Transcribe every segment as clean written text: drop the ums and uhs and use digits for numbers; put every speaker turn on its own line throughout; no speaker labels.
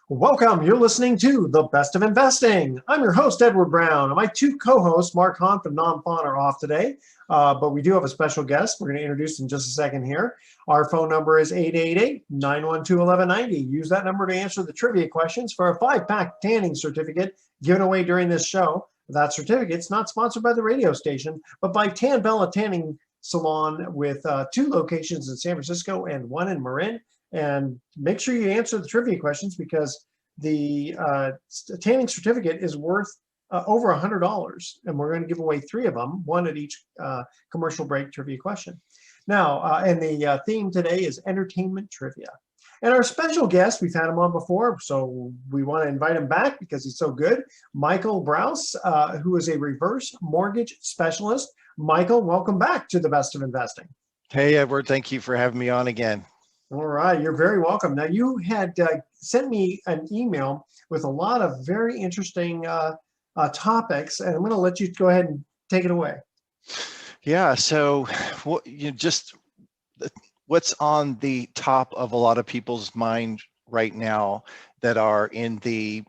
Welcome. You're listening to The Best of Investing. I'm your host, Edward Brown, and my two co-hosts, Mark Hunt and Nam Phan, are off today, but we do have a special guest. We're going to introduce in just a second here. Our phone number is 888-912-1190. Use that number to answer the trivia questions for a 5-pack tanning certificate given away during this show. That certificate's not sponsored by the radio station, but by Tan Bella Tanning Salon with 2 locations in San Francisco and 1 in Marin. And make sure you answer the trivia questions because the tanning certificate is worth over $100, and we're going to give away 3 of them, 1 at each commercial break trivia question. Now, and the theme today is entertainment trivia. And our special guest, we've had him on before, so we want to invite him back because he's so good. Michael Brouse, who is a reverse mortgage specialist. Michael, welcome back to The Best of Investing.
Hey, Edward, thank you for having me on again.
All right, you're very welcome. Now, you had sent me an email with a lot of very interesting topics, and I'm going to let you go ahead and take it away.
Yeah, so what's on the top of a lot of people's mind right now that are in the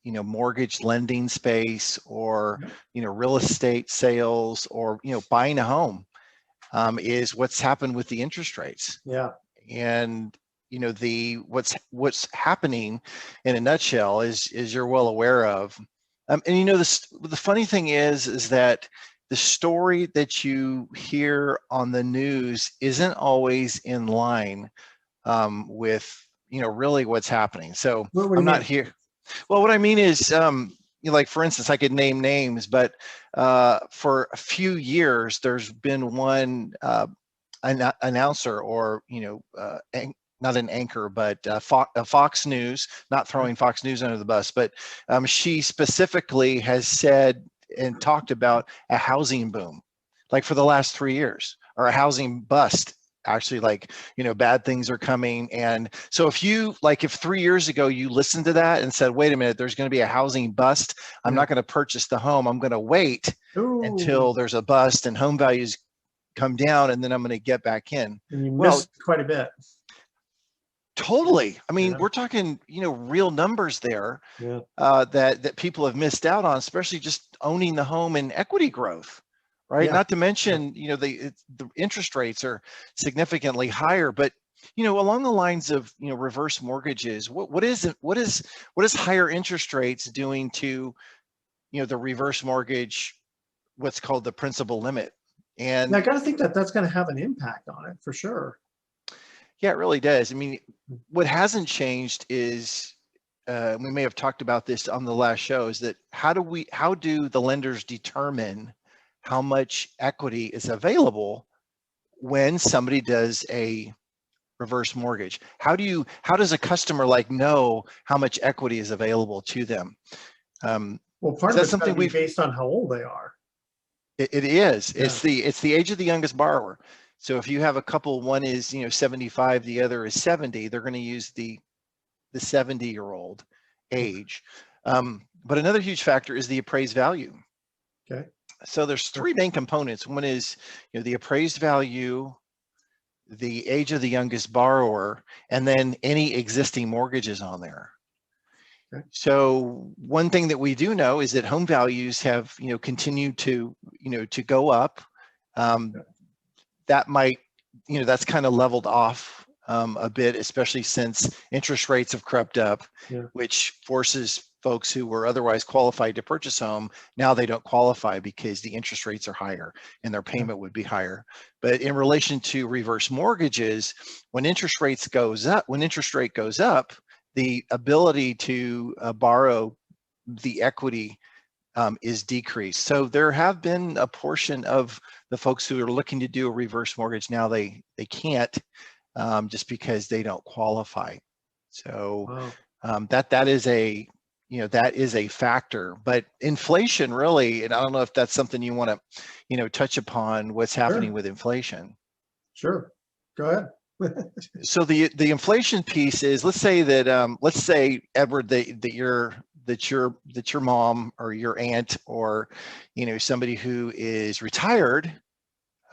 mortgage lending space or real estate sales or buying a home is what's happened with the interest rates.
Yeah.
And what's happening in a nutshell is you're well aware of, and the funny thing is that the story that you hear on the news isn't always in line with really what's happening. So I'm not here. Well, what I mean is, like for instance, I could name names, but for a few years there's been one announcer or not an anchor, but Fox News, not throwing Fox News under the bus, but she specifically has said and talked about a housing boom, like for the last 3 years, or a housing bust. Actually, like, bad things are coming. And so if 3 years ago you listened to that and said, wait a minute, there's going to be a housing bust, I'm not going to purchase the home, I'm going to wait until there's a bust and home values come down, and then I'm going to get back in.
And you missed quite a bit.
Totally. I mean, we're talking, real numbers there that people have missed out on, especially just owning the home and equity growth, right? Not to mention, the interest rates are significantly higher, but along the lines of reverse mortgages, what is higher interest rates doing to the reverse mortgage, what's called the principal limit? And
I got to think that that's going to have an impact on it for sure.
Yeah, it really does. I mean, what hasn't changed is, we may have talked about this on the last show, is that how do the lenders determine how much equity is available when somebody does a reverse mortgage? How does a customer know how much equity is available to them?
Well, part of it's going to be based on how old they are.
It is. Yeah. It's the age of the youngest borrower. So if you have a couple, one is 75, the other is 70, they're going to use the 70-year-old age. But another huge factor is the appraised value.
Okay.
So there's 3 main components. One is the appraised value, the age of the youngest borrower, and then any existing mortgages on there. So one thing that we do know is that home values have, continued to go up. That might, that's kind of leveled off a bit, especially since interest rates have crept up, which forces folks who were otherwise qualified to purchase home, now they don't qualify because the interest rates are higher and their payment would be higher. But in relation to reverse mortgages, when interest rate goes up, the ability to borrow the equity is decreased. So there have been a portion of the folks who are looking to do a reverse mortgage now they can't, just because they don't qualify. So that is a factor. But inflation really, and I don't know if that's something you want to touch upon, what's happening with inflation.
Sure, go ahead.
So the inflation piece is, let's say Edward, that your mom or your aunt or somebody who is retired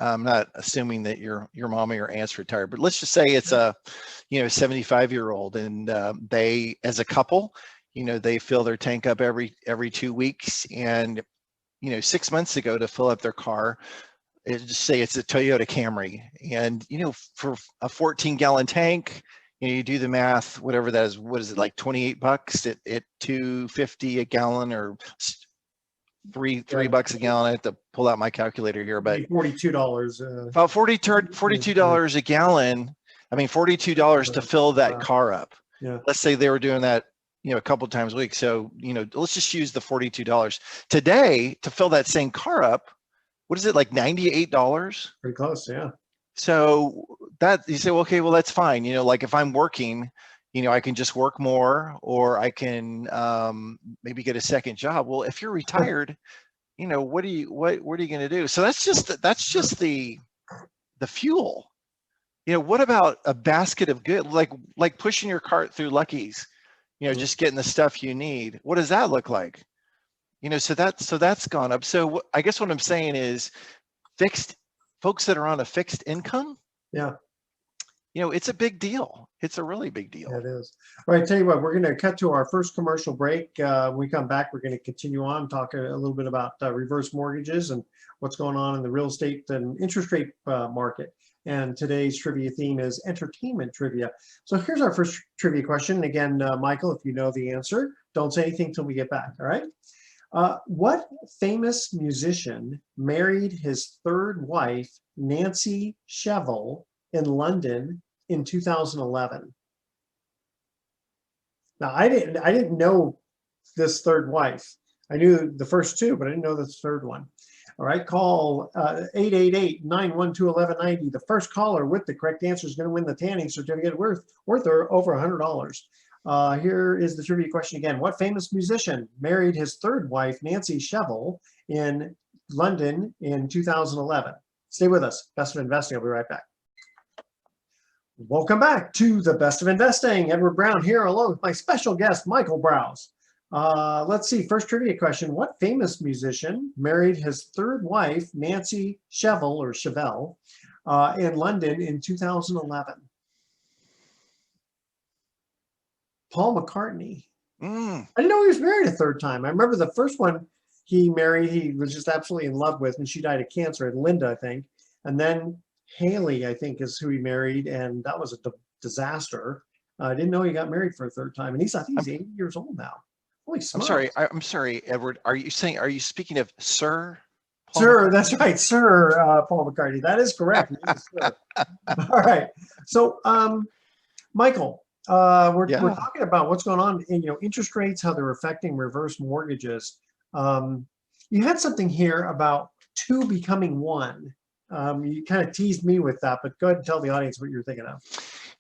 I'm not assuming that your mommy or aunt's retired, but let's just say it's a, 75-year-old, and they, as a couple, they fill their tank up every 2 weeks, and 6 months ago, to fill up their car, just say it's a Toyota Camry, and for a 14-gallon tank, you do the math, whatever that is, what is it, like $28 at $2.50 a gallon, or three bucks a gallon. I have to pull out my calculator here, but
$42.
About $42 a gallon. I mean, $42 to fill that car up.
Yeah.
Let's say they were doing that, a couple times a week. So, let's just use the $42 today to fill that same car up. What is it, like $98?
Pretty close, yeah.
So that you say, well, okay, well, that's fine. Like if I'm working, I can just work more, or I can maybe get a second job. Well, if you're retired, what are you going to do? So that's just the fuel. What about a basket of good, like pushing your cart through Lucky's, just getting the stuff you need? What does that look like? So that's gone up. So I guess what I'm saying is, folks that are on a fixed income.
Yeah.
It's a big deal. It's a really big deal.
Yeah, it is. All right, tell you what, we're going to cut to our first commercial break. When we come back, we're going to continue on talking a little bit about reverse mortgages and what's going on in the real estate and interest rate market. And today's trivia theme is entertainment trivia. So here's our first trivia question. Again, Michael, if you know the answer, don't say anything till we get back, all right? What famous musician married his third wife, Nancy Shevell, in London in 2011? Now, I didn't know this third wife. I knew the first two, but I didn't know this third one. All right, call 888-912-1190. The first caller with the correct answer is going to win the tanning certificate worth over $100. Here is the trivia question again. What famous musician married his third wife, Nancy Shevell, in London in 2011? Stay with us. Best of Investing. I'll be right back. Welcome back to the Best of Investing. Edward Brown here along with my special guest, Michael Brouse. Let's see, first trivia question. What famous musician married his third wife, Nancy Shevell, in London in 2011? Paul McCartney. I didn't know he was married a third time. I remember the first one he married, he was just absolutely in love with, and she died of cancer, and Linda, I think. And then Haley, I think, is who he married, and that was a disaster. I didn't know he got married for a third time, and he's 80 years old now. Holy smokes.
I'm sorry, Edward. Are you speaking of Sir Paul
Sir,
McCartney?
that's right, Sir Paul McCartney. That is correct. All right. So, Michael, we're talking about what's going on in interest rates, how they're affecting reverse mortgages. You had something here about two becoming one. You kind of teased me with that, but go ahead and tell the audience what you're thinking of.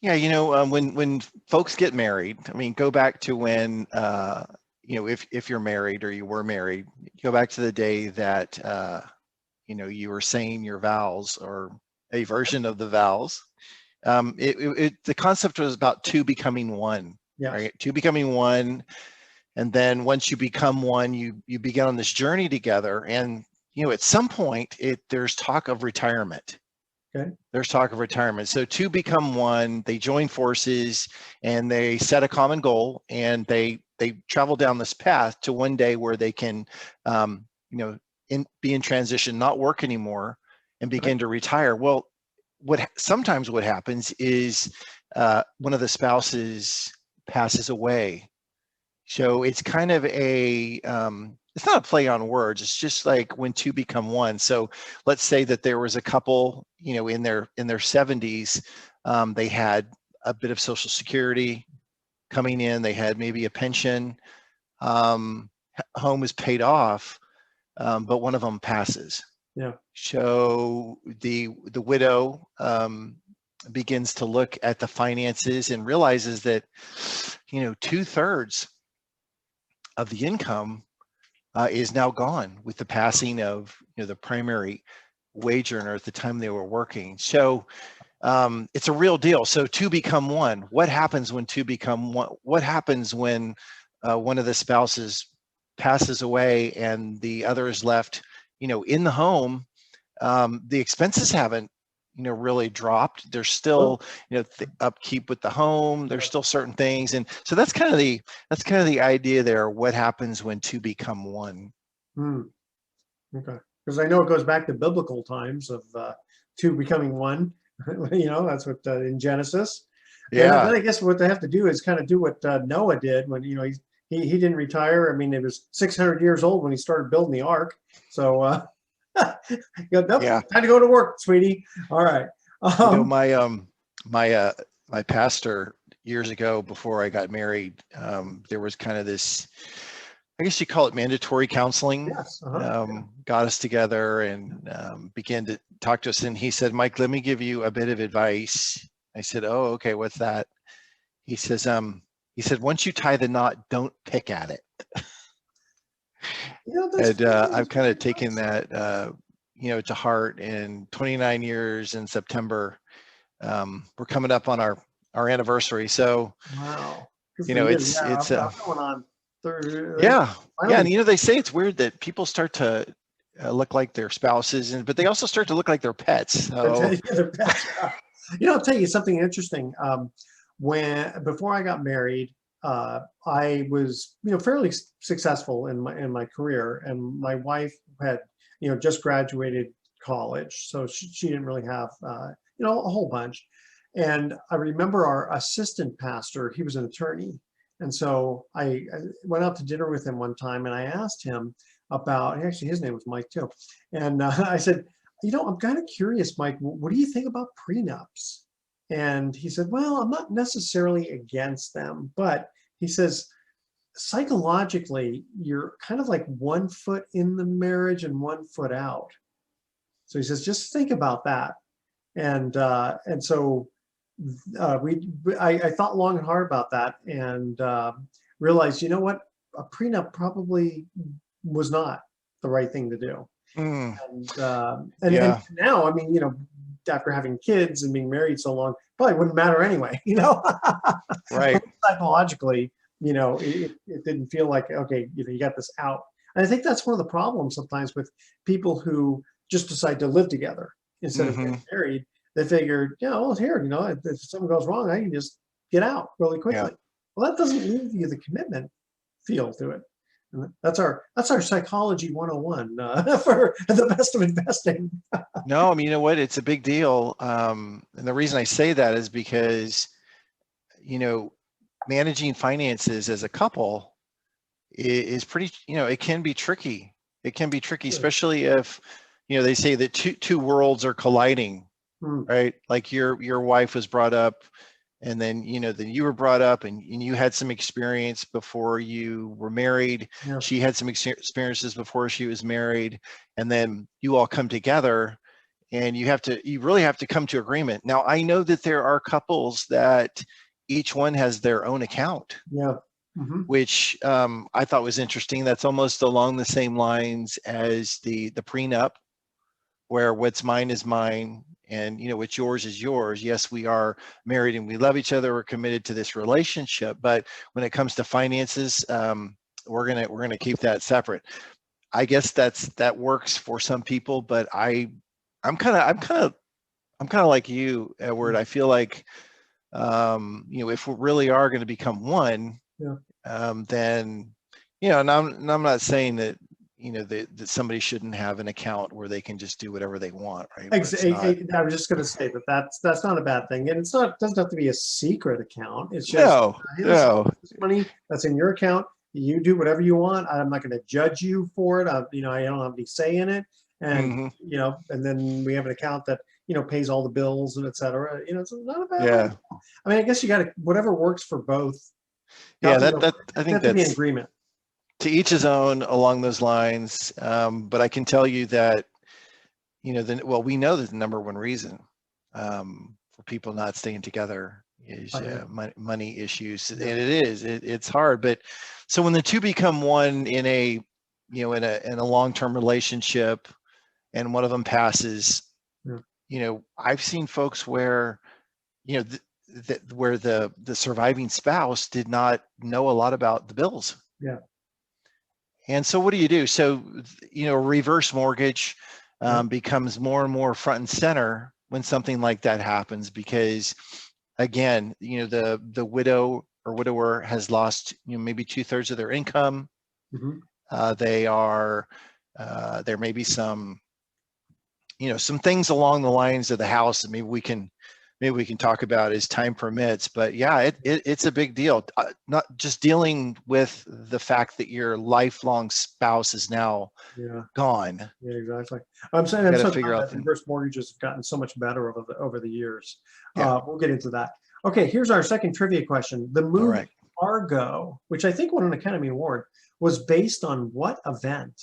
Yeah, when folks get married, I mean, go back to when, if you're married or you were married, go back to the day that, you were saying your vows or a version of the vows. The concept was about two becoming one, right? Two becoming one. And then once you become one, you begin on this journey together. And, at some point, there's talk of retirement.
Okay.
There's talk of retirement. So two become one, they join forces, and they set a common goal, and they travel down this path to one day where they can, be in transition, not work anymore, and begin to retire. Well, sometimes what happens is one of the spouses passes away. So it's kind of it's not a play on words. It's just like when two become one. So let's say that there was a couple, in their 70s, they had a bit of Social Security coming in. They had maybe a pension. Home is paid off, but one of them passes.
Yeah.
So the widow begins to look at the finances and realizes that 2/3 of the income is now gone with the passing of the primary wage earner at the time they were working. So it's a real deal. So two become one. What happens when two become one? What happens when one of the spouses passes away and the other is left in the home the expenses haven't, really dropped. There's still, the upkeep with the home. There's still certain things, and so that's kind of the idea there. What happens when two become one?
Okay, because I know it goes back to biblical times of two becoming one. That's what in Genesis.
Yeah,
Then I guess what they have to do is kind of do what Noah did when he didn't retire. I mean, it was 600 years old when he started building the ark. So nope,
yeah.
time to go to work, sweetie. All right.
My pastor years ago, before I got married, there was kind of this, I guess you call it mandatory counseling.
Yes.
Got us together and began to talk to us. And he said, Mike, let me give you a bit of advice. I said, oh, okay, what's that? He says, once you tie the knot, don't pick at it. And I've kind of taken that, to heart. In 29 years in September, we're coming up on our anniversary. So,
wow.
it's
I'm going on third.
Yeah. And they say it's weird that people start to look like their spouses, but they also start to look like their pets. So.
I'll tell you something interesting. Before I got married, I was fairly successful in my career, and my wife had just graduated college, so she didn't really have a whole bunch. And I remember our assistant pastor, he was an attorney. And so I went out to dinner with him one time, and I asked him about, actually his name was Mike too. And I said, I'm kind of curious, Mike, what do you think about prenups? And he said, well, I'm not necessarily against them, but he says, psychologically, you're kind of like 1 foot in the marriage and 1 foot out. So he says, just think about that. And so I thought long and hard about that, and realized, what, a prenup probably was not the right thing to do. And now, I mean, after having kids and being married so long, probably wouldn't matter anyway,
Right.
Psychologically, it didn't feel like, okay, you got this out. And I think that's one of the problems sometimes with people who just decide to live together instead of getting married. They figured, well, here, if something goes wrong, I can just get out really quickly.
Yeah.
Well, that doesn't leave you the commitment feel to it. And that's our psychology 101 for the best of investing.
No, I mean, you know what? It's a big deal. And the reason I say that is because, managing finances as a couple is pretty, it can be tricky. It can be tricky, especially if, they say that two worlds are colliding, right? Like your wife was brought up, and then, then you were brought up, and you had some experience before you were married. Yeah. She had some experiences before she was married, and then you all come together, and you really have to come to agreement. Now, I know that there are couples that each one has their own account.
Yeah.
Which I thought was interesting. That's almost along the same lines as the prenup, where what's mine is mine, and what's yours is yours. Yes, we are married and we love each other. We're committed to this relationship, but when it comes to finances, we're gonna keep that separate. I guess that works for some people, but I'm kind of like you, Edward. I feel like if we really are going to become one, then and I'm not saying that that somebody shouldn't have an account where they can just do whatever they want, right?
I was just going to say that's not a bad thing, and doesn't have to be a secret account. It's just no money that's in your account. You do whatever you want. I'm not going to judge you for it. I don't have any say in it, and and then we have an account that pays all the bills and etc. It's not a bad thing. I mean, I guess you got to whatever works for both.
I think that's
be an agreement.
To each his own along those lines. But I can tell you that, we know that the number one reason for people not staying together is money issues, and it's hard. But so when the two become one in a long-term relationship, and one of them passes, I've seen folks where, where the surviving spouse did not know a lot about the bills.
Yeah.
And so what do you do? So, reverse mortgage, becomes more and more front and center when something like that happens, because again, the widow or widower has lost, maybe 2/3 of their income. They are, there may be some, some things along the lines of the house that maybe we can talk about as time permits. But yeah, it's a big deal. Not just dealing with the fact that your lifelong spouse is now gone.
Yeah, exactly. I'm saying I'm so glad that reverse mortgages have gotten so much better over the years. We'll get into that. Okay, here's our second trivia question. The movie Argo, which I think won an Academy Award, was based on what event?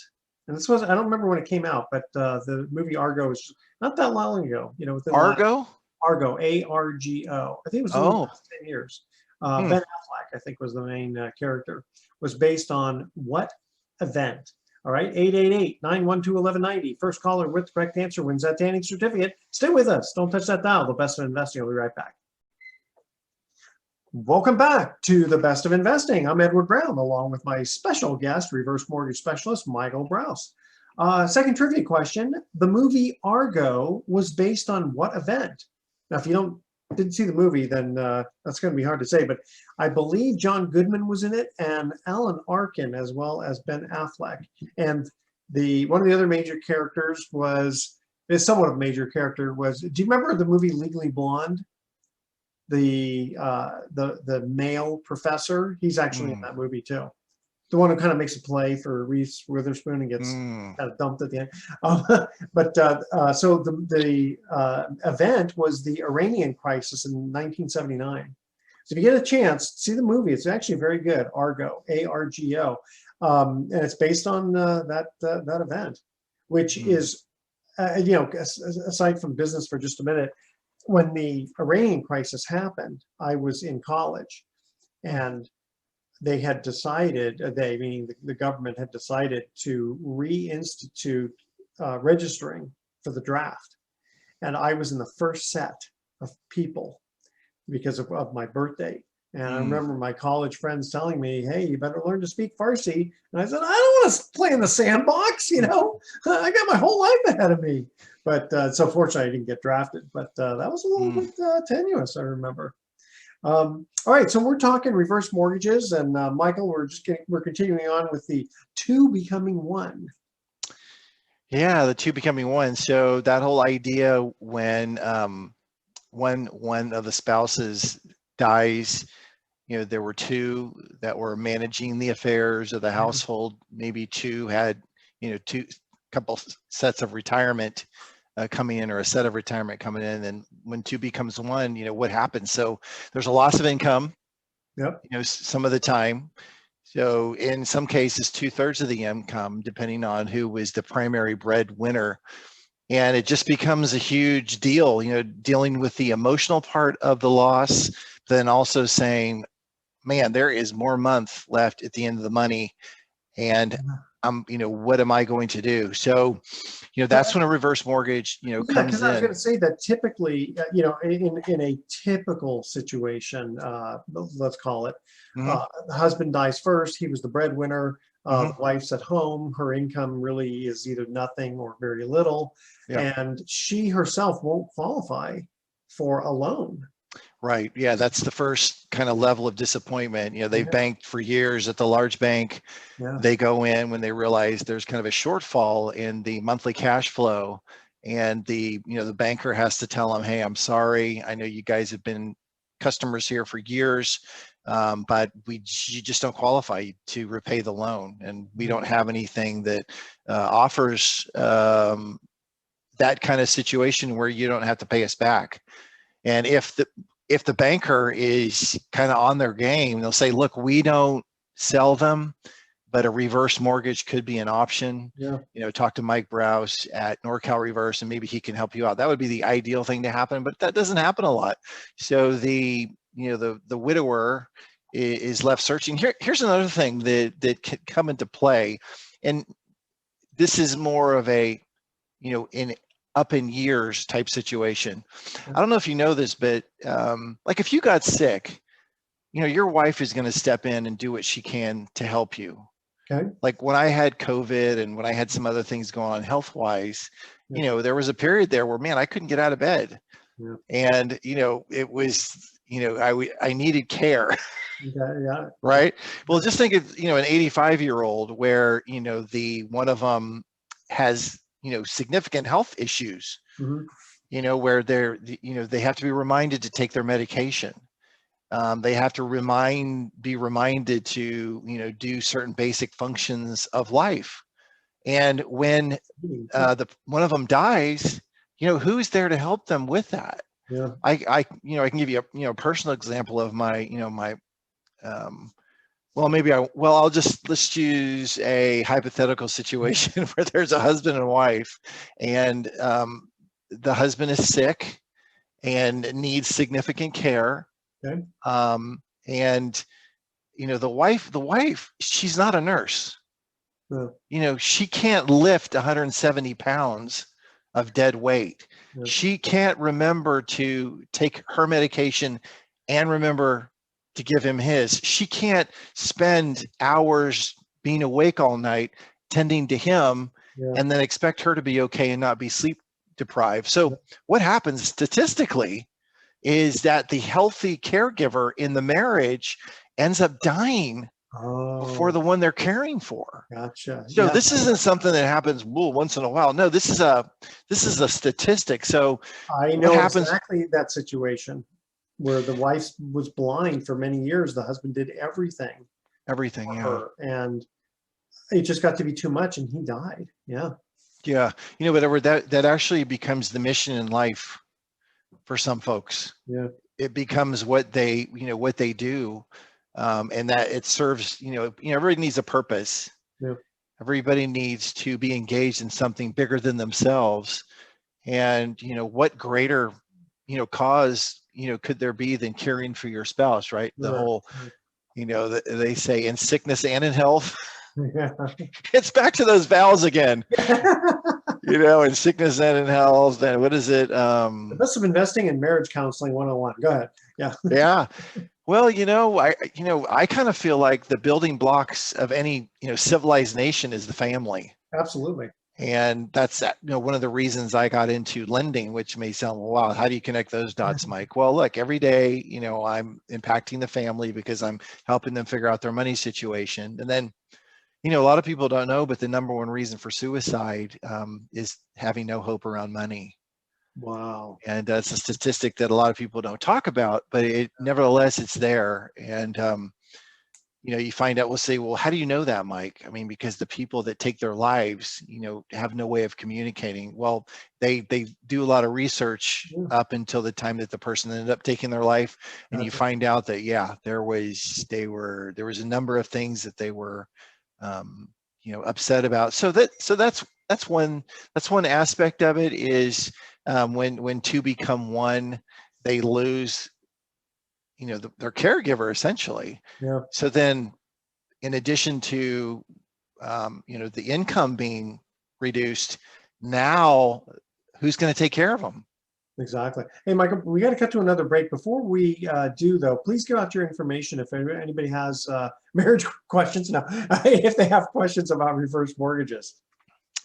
And this was, I don't remember when it came out, but the movie Argo was not that long ago. Within
Argo?
Argo, A-R-G-O. I think it was in the last 10 years. Ben Affleck, I think, was the main character. Was based on what event? All right, 888-912-1190. First caller with the correct answer wins that tanning certificate. Stay with us. Don't touch that dial. The Best of Investing. I'll be right back. Welcome back to the Best of Investing. I'm Edward Brown, along with my special guest, reverse mortgage specialist, Michael Brouse. Second trivia question. The movie Argo was based on what event? Now, if you didn't see the movie, then that's going to be hard to say, but I believe John Goodman was in it, and Alan Arkin, as well as Ben Affleck. And one of the other major characters is somewhat of a major character was, do you remember the movie Legally Blonde? The male professor, he's actually in that movie too. The one who kind of makes a play for Reese Witherspoon and gets kind of dumped at the end. So the event was the Iranian crisis in 1979. So if you get a chance, see the movie. It's actually very good. Argo, A-R-G-O, and it's based on that event, which is, aside from business for just a minute. When the Iranian crisis happened, I was in college, and they had decided, meaning the government had decided to reinstitute registering for the draft. And I was in the first set of people because of my birthday. And I remember my college friends telling me, hey, you better learn to speak Farsi. And I said, I don't want to play in the sandbox, I got my whole life ahead of me. But so fortunately, I didn't get drafted. But that was a little bit tenuous, I remember. All right, so we're talking reverse mortgages. And Michael, we're continuing on with the two becoming one.
Yeah, the two becoming one. So that whole idea when one of the spouses dies, there were two that were managing the affairs of the household. Maybe two had, couple sets of retirement coming in, or a set of retirement coming in. And when two becomes one, what happens? So there's a loss of income, some of the time. So in some cases, 2/3 of the income, depending on who was the primary breadwinner. And it just becomes a huge deal, dealing with the emotional part of the loss, then also saying, man, there is more month left at the end of the money. And what am I going to do? So, that's when a reverse mortgage, comes in.
Because I was going to say that typically, in a typical situation, let's call it, the husband dies first. He was the breadwinner. The wife's at home. Her income really is either nothing or very little. And she herself won't qualify for a loan.
Right. Yeah, that's the first kind of level of disappointment. They've banked for years at the large bank. They go in when they realize there's kind of a shortfall in the monthly cash flow, and the banker has to tell them, hey, I'm sorry. I know you guys have been customers here for years, but you just don't qualify to repay the loan, and we don't have anything that offers that kind of situation where you don't have to pay us back. And if the banker is kind of on their game, they'll say, look, we don't sell them, but a reverse mortgage could be an option. Talk to Mike Brouse at NorCal Reverse, and maybe he can help you out. That would be the ideal thing to happen, but that doesn't happen a lot. So the widower is left searching. Here's another thing that can come into play, and this is more of a in up in years type situation. I don't know if you know this, but like if you got sick, your wife is going to step in and do what she can to help you. Like when I had COVID and when I had some other things going on health wise, You know, there was a period there where, man, I couldn't get out of bed.
Yeah.
And, you know, it was, you know, I needed care.
Yeah.
Right. Well, just think of, you know, an 85-year-old where, you know, one of them has, you know, significant health issues,
Mm-hmm.
you know, where you know, they have to be reminded to take their medication. They have to be reminded to, you know, do certain basic functions of life. And when one of them dies, you know, who's there to help them with that?
Yeah.
You know, I can give you a, you know, personal example of my, you know, my, let's use a hypothetical situation where there's a husband and wife, and the husband is sick and needs significant care.
Okay.
And you know, the wife, she's not a nurse.
Yeah.
You know, she can't lift 170 pounds of dead weight.
Yeah.
She can't remember to take her medication and remember to give him his. She can't spend hours being awake all night tending to him and then expect her to be okay and not be sleep deprived. So what happens statistically is that the healthy caregiver in the marriage ends up dying before the one they're caring for.
Gotcha.
So this isn't something that happens once in a while. No, this is a statistic. So
I know exactly that situation where the wife was blind for many years. The husband did everything for her, and it just got to be too much, and he died. Yeah.
You know, whatever that actually becomes the mission in life for some folks.
Yeah.
It becomes what they, you know, what they do, and that it serves, you know, everybody needs a purpose.
Yeah.
Everybody needs to be engaged in something bigger than themselves. And, you know, what greater, you know, cause, you know, could there be than caring for your spouse, right? The whole, you know, they say in sickness and in health.
Yeah.
It's back to those vows again. You know, in sickness and in health. And what is it?
The best of investing in marriage counseling 101. Go ahead. Yeah.
Yeah. Well, you know, I kind of feel like the building blocks of any, you know, civilized nation is the family.
Absolutely.
And that's, you know, one of the reasons I got into lending, which may sound, well, wow, how do you connect those dots, Mike? Well, look, every day, you know, I'm impacting the family because I'm helping them figure out their money situation. And then, you know, a lot of people don't know, but the number one reason for suicide is having no hope around money.
Wow.
And that's a statistic that a lot of people don't talk about, but nevertheless, it's there. And, you know, you find out, we'll say, well, how do you know that, Mike? I mean, because the people that take their lives, you know, have no way of communicating. Well, they do a lot of research up until the time that the person ended up taking their life. And you find out that, yeah, there was a number of things that they were, you know, upset about. So that's one aspect of it is when two become one, they lose, you know, their caregiver essentially.
Yeah.
So then, in addition to, you know, the income being reduced, now who's going to take care of them?
Exactly. Hey, Michael, we got to cut to another break. Before we do, though, please give out your information if anybody has marriage questions. No, if they have questions about reverse mortgages.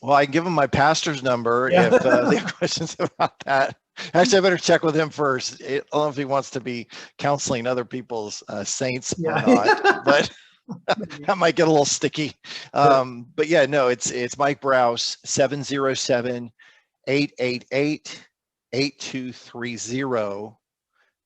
Well, I can give them my pastor's number if they have questions about that. Actually, I better check with him first. I don't know if he wants to be counseling other people's saints or not, but that might get a little sticky. But yeah, no, it's Mike Brouse, 707-888-8230,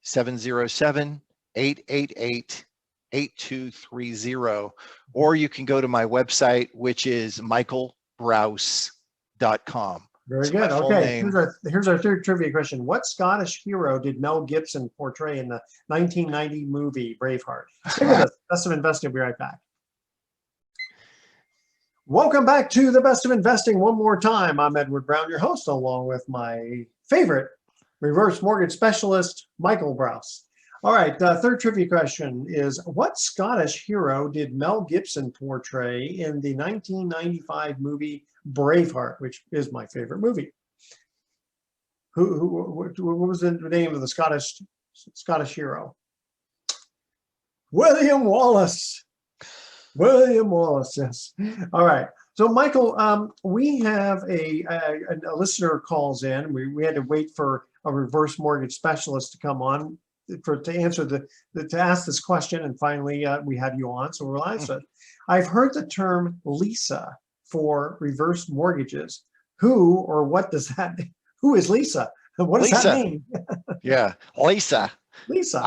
707-888-8230, or you can go to my website, which is michaelbrouse.com.
Very good. Okay, here's our third trivia question. What Scottish hero did Mel Gibson portray in the 1990 movie Braveheart? Stay with us. Best of Investing. We'll be right back. Welcome back to the Best of Investing one more time. I'm Edward Brown, your host, along with my favorite reverse mortgage specialist, Michael Brouse. All right, third trivia question is, what Scottish hero did Mel Gibson portray in the 1995 movie Braveheart, which is my favorite movie? What was the name of the Scottish hero? William Wallace. William Wallace, yes. All right. So Michael, we have a listener calls in. We had to wait for a reverse mortgage specialist to come on to answer to ask this question, and finally we have you on. So we're live. So I've heard the term Lisa for reverse mortgages. Who or what does that? Who is Lisa? What does that mean?
Yeah, Lisa.
Lisa.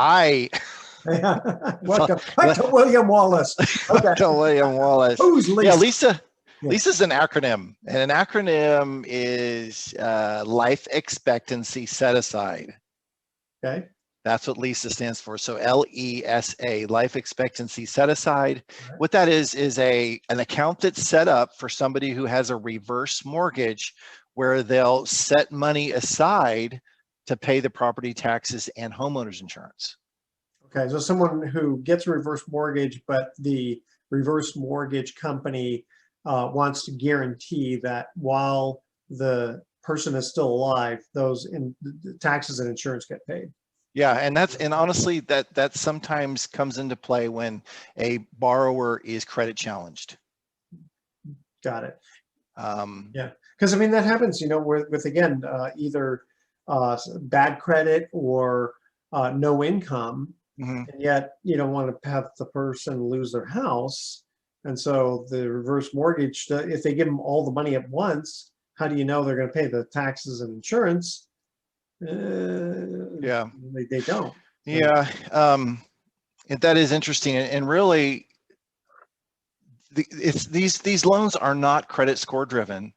Welcome
back to William Wallace. Okay.
To William Wallace.
Who's Lisa?
Yeah, Lisa.
Yeah.
Lisa's an acronym, and an acronym is life expectancy set aside.
Okay.
That's what Lisa stands for. So LESA, life expectancy set aside.
Right.
What that is an account that's set up for somebody who has a reverse mortgage, where they'll set money aside to pay the property taxes and homeowners insurance.
Okay, so someone who gets a reverse mortgage, but the reverse mortgage company wants to guarantee that while the person is still alive, those taxes and insurance get paid.
Yeah, and honestly, that sometimes comes into play when a borrower is credit challenged.
Got it. Yeah, because I mean that happens, with again either bad credit or no income, and yet you don't want to have the person lose their house, and so the reverse mortgage, if they give them all the money at once, how do you know they're going to pay the taxes and insurance?
Yeah,
they don't.
Yeah, that is interesting, and really, these loans are not credit score driven.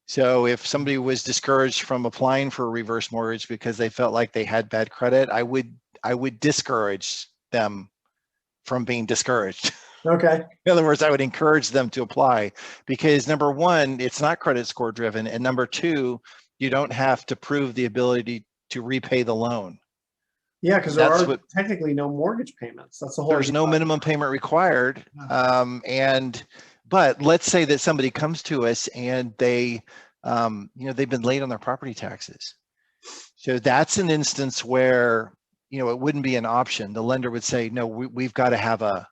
So if somebody was discouraged from applying for a reverse mortgage because they felt like they had bad credit, I would discourage them from being discouraged.
Okay.
In other words, I would encourage them to apply, because number one, it's not credit score driven, and number two, you don't have to prove the ability to repay the loan.
Yeah, because there are technically no mortgage payments. That's the whole.
There's no minimum payment required. But let's say that somebody comes to us and they've been late on their property taxes. So that's an instance where, it wouldn't be an option. The lender would say, no, we've got to have a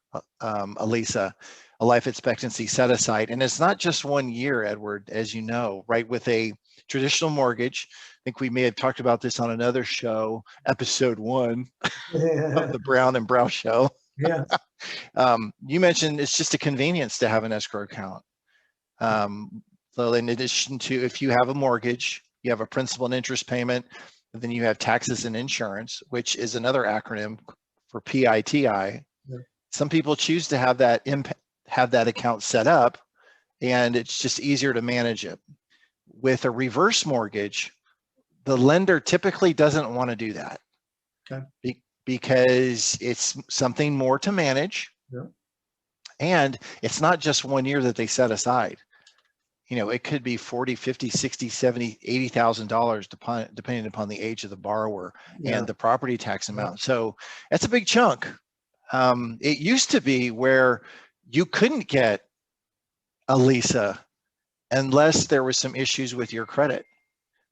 LISA, a life expectancy set aside. And it's not just 1 year, Edward, as you know, right? With a traditional mortgage, I think we may have talked about this on another show, episode 1 of the Brown and Brouse show.
Yeah.
You mentioned it's just a convenience to have an escrow account. So in addition to, if you have a mortgage, you have a principal and interest payment, and then you have taxes and insurance, which is another acronym for PITI. Yeah. Some people choose to have that account set up, and it's just easier to manage it. With a reverse mortgage, the lender typically doesn't want to do that. Okay. Because it's something more to manage. Yeah. And it's not just 1 year that they set aside. It could be $40, $50, $60, $70, $80,000 depending upon the age of the borrower. Yeah. And the property tax amount. Yeah. So that's a big chunk. It used to be where you couldn't get a LISA unless there was some issues with your credit.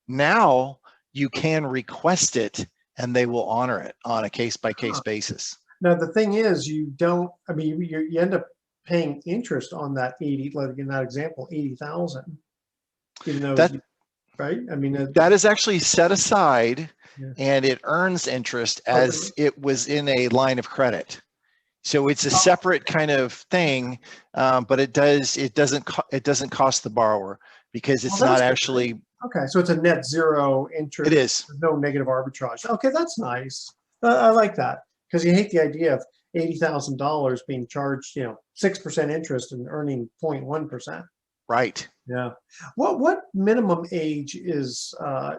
Now you can request it and they will honor it on a case-by-case basis. Now,
the thing is, you end up paying interest on that 80, like in that example, 80,000, even though right?
That is actually set aside, yeah. And it earns interest as it was in a line of credit. So it's a separate kind of thing, but it doesn't cost the borrower, because it's not actually.
Okay, so it's a net zero interest.
It is.
There's no negative arbitrage. Okay, that's nice. I like that, because you hate the idea of $80,000 being charged, 6% interest and earning 0.1%.
Right.
Yeah. What minimum age is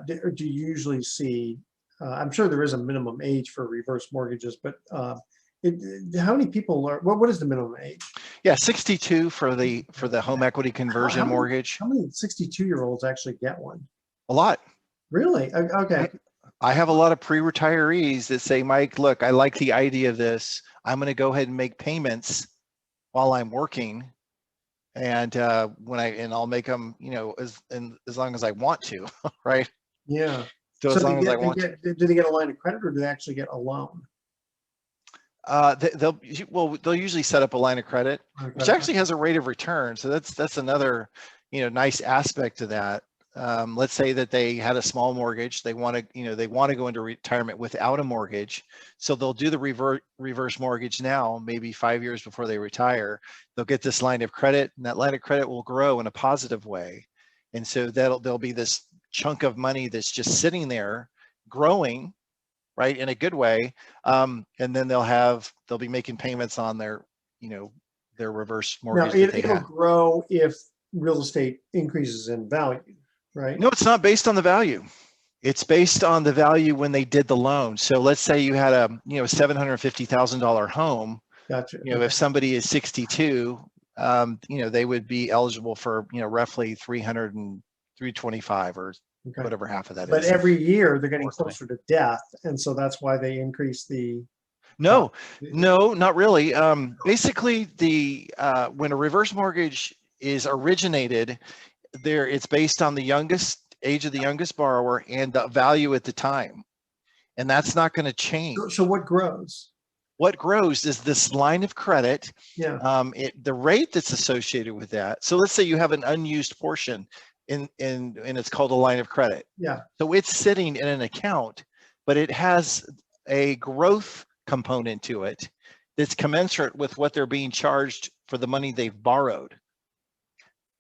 do you usually see? I'm sure there is a minimum age for reverse mortgages, but how many people are? What is the minimum age?
Yeah, 62 for the home equity conversion mortgage.
How many 62-year-olds actually get one?
A lot.
Really? Okay.
I have a lot of pre-retirees that say, Mike, look, I like the idea of this. I'm going to go ahead and make payments while I'm working, and I'll make them, as long as I want to, right?
Yeah.
So as long as I want to.
Do they get a line of credit, or do they actually get a loan?
They'll usually set up a line of credit, which
Okay.
actually has a rate of return. So that's another, nice aspect to that. Let's say that they had a small mortgage. They want to go into retirement without a mortgage. So they'll do the reverse mortgage now, maybe 5 years before they retire. They'll get this line of credit, and that line of credit will grow in a positive way. And so there'll be this chunk of money that's just sitting there growing, right, in a good way. And then they'll be making payments on their, their reverse
Now,
mortgage that they
it'll
had.
grow if real estate increases in value, right?
No, it's not based on the value. It's based on the value when they did the loan. So let's say you had a, $750,000 home.
Gotcha.
If somebody is 62, they would be eligible for, roughly 325 or
Okay.
whatever half of that
But
is.
every year they're getting
Fourthly.
closer to death, and so that's why they increase the.
No, not really. Basically, when a reverse mortgage is originated, it's based on the age of the youngest borrower and the value at the time, and that's not going to change.
So what grows?
What grows is this line of credit,
Yeah.
the rate that's associated with that. So let's say you have an unused portion and it's called a line of credit.
Yeah.
So it's sitting in an account, but it has a growth component to it that's commensurate with what they're being charged for the money they've borrowed.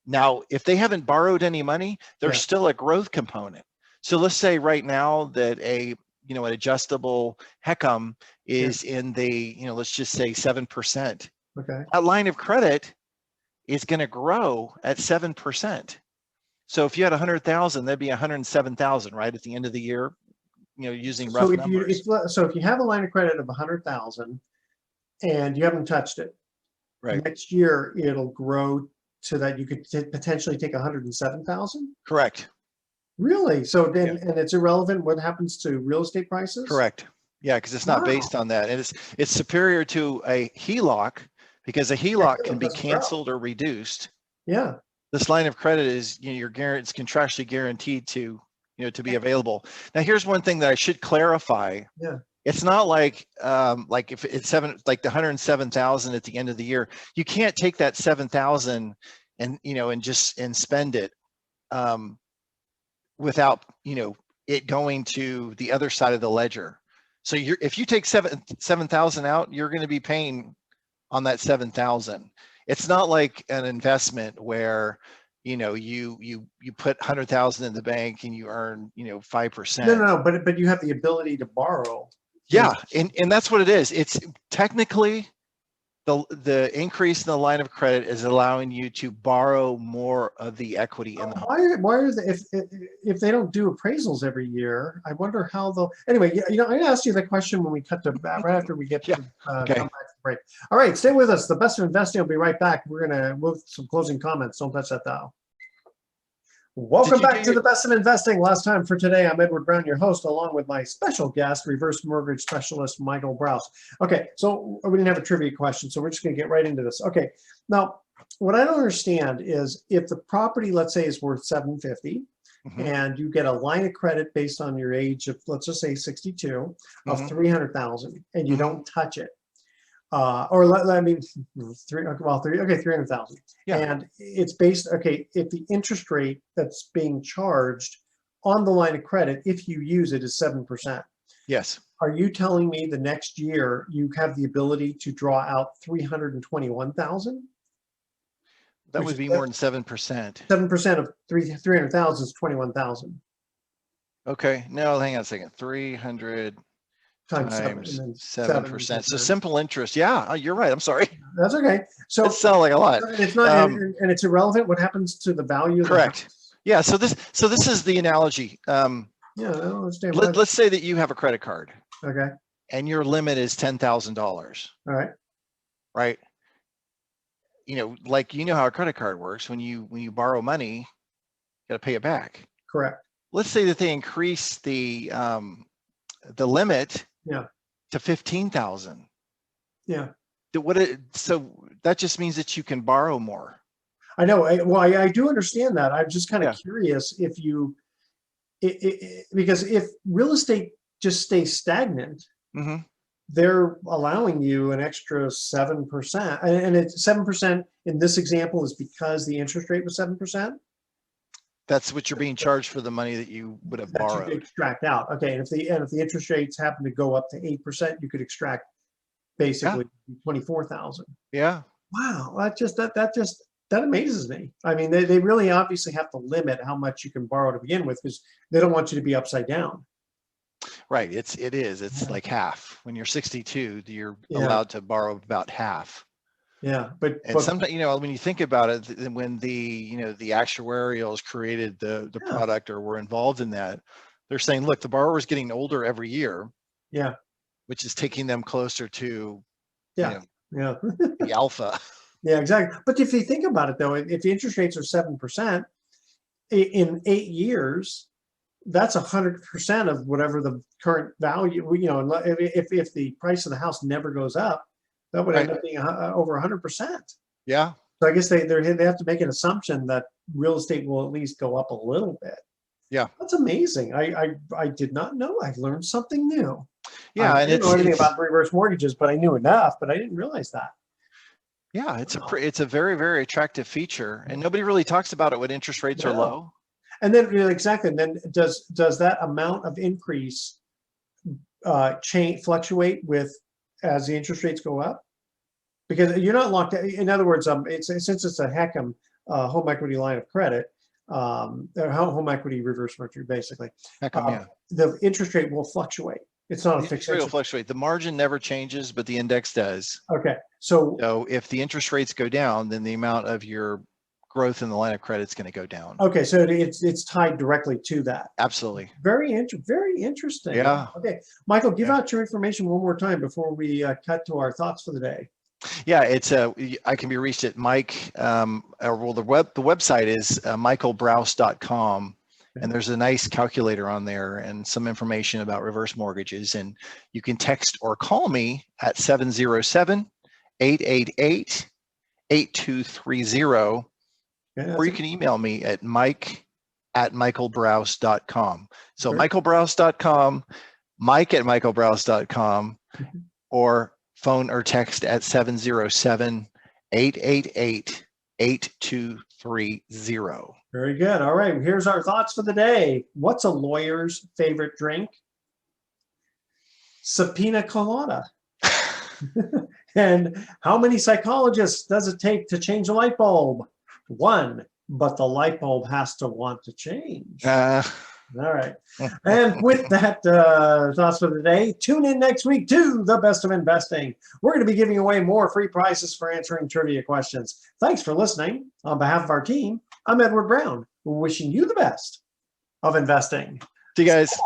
Now, if they haven't borrowed any money, there's still a growth component. So let's say right now that an adjustable HECM is in the, let's just say 7%.
Okay.
That line of credit is going to grow at 7%. So if you had 100,000, that'd be 107,000, right, at the end of the year, using rough numbers.
So if you have a line of credit of 100,000 and you haven't touched it,
right,
next year it'll grow to that you could potentially take 107,000.
Correct.
Really? So then, and it's irrelevant what happens to real estate prices?
Correct. Yeah, because it's not based on that, and it's superior to a HELOC, because a HELOC can be canceled or reduced.
Yeah.
This line of credit is, it's contractually guaranteed to be available. Now, here's one thing that I should clarify.
Yeah.
It's not like if it's the 107,000 at the end of the year, you can't take that 7,000 and spend it without it going to the other side of the ledger. So if you take 7,000 out, you're going to be paying on that 7,000. It's not like an investment where you put 100,000 in the bank and you earn 5%.
No, but you have the ability to borrow.
Yeah, and that's what it is. It's technically the increase in the line of credit is allowing you to borrow more of the equity in the home.
Why are they, if they don't do appraisals every year? I wonder how they'll. Anyway, I'm going to ask you that question when we cut to right after we get to come back to the break. All right, stay with us. The Best of Investing will be right back. We're going to move some closing comments. Don't touch that dial. Welcome back to the Best of Investing. Last time for today, I'm Edward Brown, your host, along with my special guest, reverse mortgage specialist, Michael Brouse. Okay, so we didn't have a trivia question, so we're just going to get right into this. Okay, now, what I don't understand is if the property, let's say, is worth $750, and you get a line of credit based on your age of, let's just say 62, of $300,000, and you don't touch it. Or I mean, 300,000. Yeah. And it's based, if the interest rate that's being charged on the line of credit, if you use it, is 7%.
Yes.
Are you telling me the next year you have the ability to draw out 321,000?
That would be more than 7%.
7% of 300,000 is 21,000.
Okay. No, hang on a second. 300 times 7%. So simple interest. Yeah, you're right. I'm sorry.
That's okay. So
it sounds like a lot.
It's not, and it's irrelevant what happens to the value.
Correct. Yeah. So this is the analogy.
Yeah, I understand.
Let's say that you have a credit card.
Okay.
And your limit is $10,000.
All right.
Right. Like how a credit card works. When you borrow money, you got to pay it back.
Correct.
Let's say that they increase the limit.
Yeah.
To 15,000.
Yeah.
So that just means that you can borrow more.
I know. I do understand that. I'm just kind of curious if you, because if real estate just stays stagnant, they're allowing you an extra 7%. And it's 7% in this example is because the interest rate was 7%.
That's what you're being charged for the money that you would have
That you
borrowed.
could extract out. Okay, and if the interest rates happen to go up to 8%, you could extract basically 24,000.
Yeah.
Wow, that amazes me. I mean, they really obviously have to limit how much you can borrow to begin with, because they don't want you to be upside down.
Right. It's like half. When you're 62, you're
Yeah.
allowed to borrow about half.
Yeah,
And sometimes, when you think about it, when the actuarials created the product or were involved in that, they're saying, look, the borrower is getting older every year.
Yeah.
Which is taking them closer to
the
alpha.
Yeah, exactly. But if you think about it, though, if the interest rates are 7% in 8 years, that's 100% of whatever the current value. If the price of the house never goes up, that would end up being over 100%.
Yeah.
So I guess they have to make an assumption that real estate will at least go up a little bit.
Yeah,
that's amazing. I did not know. I learned something new.
Yeah,
I didn't know anything about reverse mortgages, but I knew enough. But I didn't realize that.
Yeah, it's a very, very attractive feature, and nobody really talks about it when interest rates are low.
And then exactly. And then does that amount of increase fluctuate with as the interest rates go up? Because you're not locked. In other words, since it's a HECM home equity line of credit, home equity reverse mortgage, basically.
HECM,
the interest rate will fluctuate. It's not a fixed rate.
It will fluctuate. The margin never changes, but the index does.
Okay. So
if the interest rates go down, then the amount of your growth in the line of credit is going to go down.
Okay, so it's tied directly to that.
Absolutely.
Very interesting.
Yeah.
Okay, Michael, give out your information one more time before we cut to our thoughts for the day.
Yeah, I can be reached at Mike. The website is michaelbrouse.com. And there's a nice calculator on there and some information about reverse mortgages. And you can text or call me at 707-888-8230. Or you can email me at mike@michaelbrouse.com. So michaelbrouse.com, mike@michaelbrouse.com, or phone or text at 707-888-8230.
Very good. All right. Here's our thoughts for the day. What's a lawyer's favorite drink? Subpoena colada. And how many psychologists does it take to change a light bulb? One, but the light bulb has to want to change. All right. And with that, thoughts for the day, tune in next week to The Best of Investing. We're going to be giving away more free prizes for answering trivia questions. Thanks for listening. On behalf of our team, I'm Edward Brown, wishing you the best of investing.
See you guys.